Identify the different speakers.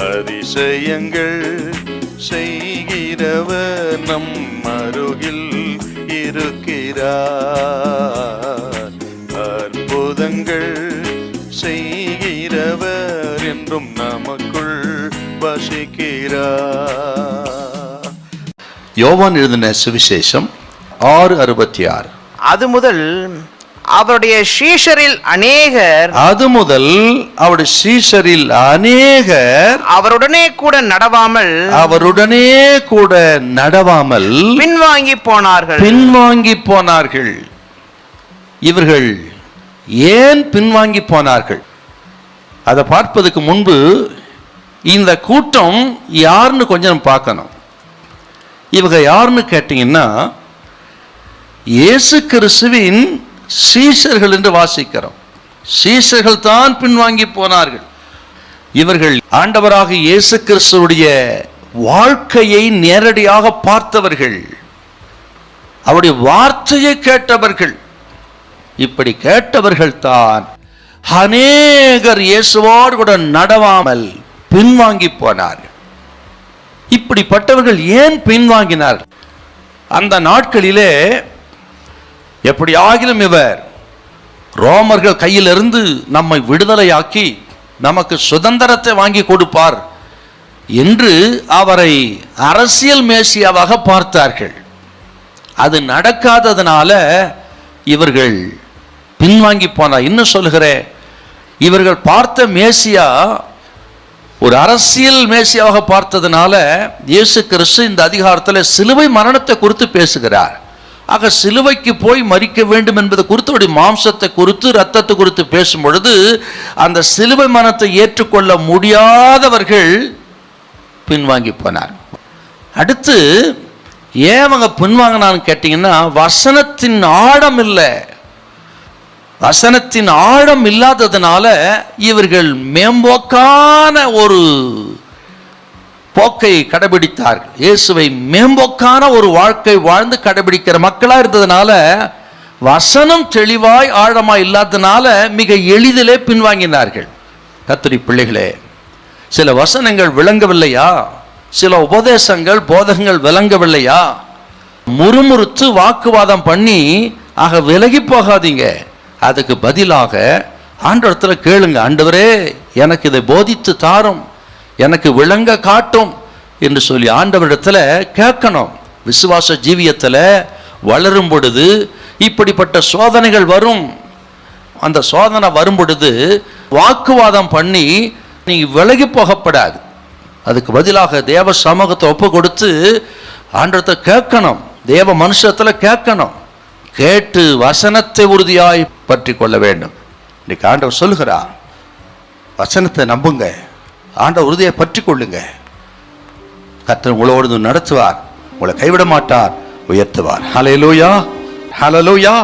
Speaker 1: அதிசயங்கள் செய்கிறவர் நம் அருகில் இருக்கிறார். அற்புதங்கள் செய்கிறவர் என்றும் நமக்குள் வசிக்கிறார். யோவான் எழுதின சுவிசேஷம் 6:66.
Speaker 2: அது முதல் அவருடைய சீஷரில் அநேகர் அவருடனே கூட நடவாமல் பின்வாங்கி போனார்கள். இவர்கள்
Speaker 1: ஏன் பின்வாங்கி போனார்கள்? அதை பார்ப்பதற்கு முன்பு இந்த கூட்டம் யாருன்னு கொஞ்சம் பார்க்கணும். இவங்க யாருன்னு கேட்டீங்கன்னா, இயேசு கிறிஸ்துவின் சீஷர்கள் என்று வாசிக்கிறோம். சீஷர்கள் தான் பின்வாங்கி போனார்கள். இவர்கள் ஆண்டவராக இயேசு கிறிஸ்துவுடைய வாழ்க்கையை நேரடியாக பார்த்தவர்கள், அவருடைய வார்த்தையை கேட்டவர்கள். இப்படி கேட்டவர்கள் தான் அநேகர் இயேசுவோடு கூட நடவாமல் பின்வாங்கி போனார்கள். இப்படிப்பட்டவர்கள் ஏன் பின்வாங்கினார்கள்? அந்த நாட்களிலே எப்படியாகிலும் இவர் ரோமர்கள் கையிலிருந்து நம்மை விடுதலையாக்கி நமக்கு சுதந்திரத்தை வாங்கி கொடுப்பார் என்று அவரை அரசியல் மேசியாவாக பார்த்தார்கள். அது நடக்காததுனால இவர்கள் பின்வாங்கி போனார். இன்னும் சொல்கிறேன், இவர்கள் பார்த்த மேசியா ஒரு அரசியல் மேசியாவாக பார்த்ததுனால இயேசு கிறிஸ்து இந்த அதிகாரத்தில் சிலுவை மரணத்தை குறித்து பேசுகிறார். ஆக சிலுவைக்கு போய் மரிக்க வேண்டும் என்பது குறித்து, அவருடைய மாம்சத்தை குறித்து, இரத்தத்தை குறித்து பேசும் பொழுது அந்த சிலுவை மரணத்தை ஏற்றுக்கொள்ள முடியாதவர்கள் பின்வாங்கி போனார். அடுத்து ஏன் அவங்க பின்வாங்கினான்னு கேட்டீங்கன்னா, வசனத்தின் ஆழம் இல்லை. வசனத்தின் ஆழம் இல்லாததுனால இவர்கள் மேம்போக்கான ஒரு போக்கை கடைபிடித்தார்கள். இயேசுவை மேம்போக்கான ஒரு வாழ்க்கை வாழ்ந்து கடைபிடிக்கிற மக்களா இருந்ததுனால, வசனம் தெளிவாய் ஆழமாய் இல்லாததுனால மிக எளிதிலே பின்வாங்கினார்கள். கர்த்தருடைய பிள்ளைகளே, சில வசனங்கள் விளங்கவில்லையா? சில உபதேசங்கள் போதகங்கள் விளங்கவில்லையா? முறுமுறுத்து வாக்குவாதம் பண்ணி ஆக விலகி போகாதீங்க. அதுக்கு பதிலாக ஆண்டவரிடத்துல கேளுங்க, ஆண்டவரே எனக்கு இதை போதித்து தாரும், எனக்கு விளங்க காட்டும் என்று சொல்லி ஆண்டவரிடத்துல கேட்கணும். விசுவாச ஜீவியத்தில் வளரும் பொழுது இப்படிப்பட்ட சோதனைகள் வரும். அந்த சோதனை வரும் பொழுது வாக்குவாதம் பண்ணி நீங்க விலகி போகப்படாது. அதுக்கு பதிலாக தேவ சமூகத்தை ஒப்பு கொடுத்து ஆண்டவரிடத்தை கேட்கணும், தேவ மனுஷத்துல கேட்கணும். கேட்டு வசனத்தை உறுதியாய் பற்றி கொள்ள வேண்டும். இன்னைக்கு ஆண்டவர் சொல்லுகிறார், வசனத்தை நம்புங்க, ஆண்டவர் உறுதியை பற்றி கொள்ளுங்க. கர்த்தர் உங்களோடு நடத்துவார், உங்களை கைவிட மாட்டார், உயர்த்துவார். ஹல்லேலூயா, ஹல்லேலூயா.